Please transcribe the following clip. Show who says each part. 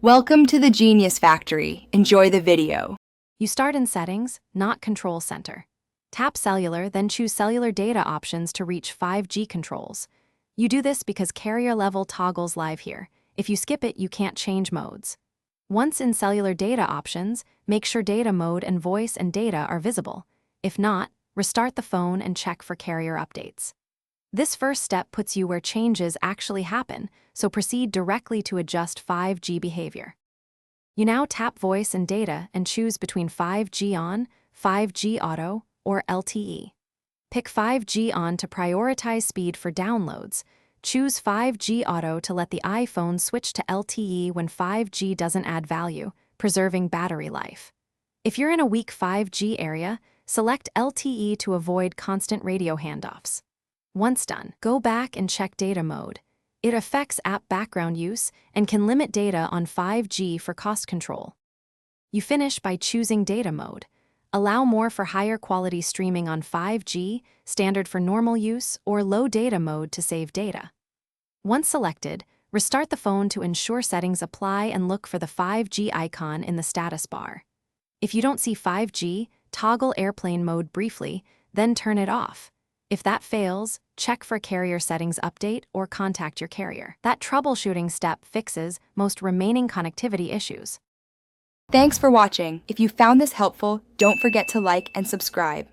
Speaker 1: Welcome to the Genius Factory. Enjoy the video.
Speaker 2: You start in Settings, not Control Center. Tap Cellular, then choose Cellular Data Options to reach 5G controls. You do this because carrier level toggles live here. If you skip it, you can't change modes. Once in Cellular Data Options, make sure data mode and voice and data are visible. If not, restart the phone and check for carrier updates. This first step puts you where changes actually happen, so proceed directly to adjust 5G behavior. You now tap Voice and Data and choose between 5G on, 5G auto, or LTE. Pick 5G on to prioritize speed for downloads. Choose 5G auto to let the iPhone switch to LTE when 5G doesn't add value, preserving battery life. If you're in a weak 5G area, select LTE to avoid constant radio handoffs. Once done, go back and check data mode. It affects app background use and can limit data on 5G for cost control. You finish by choosing data mode. Allow more for higher quality streaming on 5G, standard for normal use, or low data mode to save data. Once selected, restart the phone to ensure settings apply and look for the 5G icon in the status bar. If you don't see 5G, toggle airplane mode briefly, then turn it off. If that fails, check for carrier settings update or contact your carrier. That troubleshooting step fixes most remaining connectivity issues.
Speaker 1: Thanks for watching. If you found this helpful, don't forget to like and subscribe.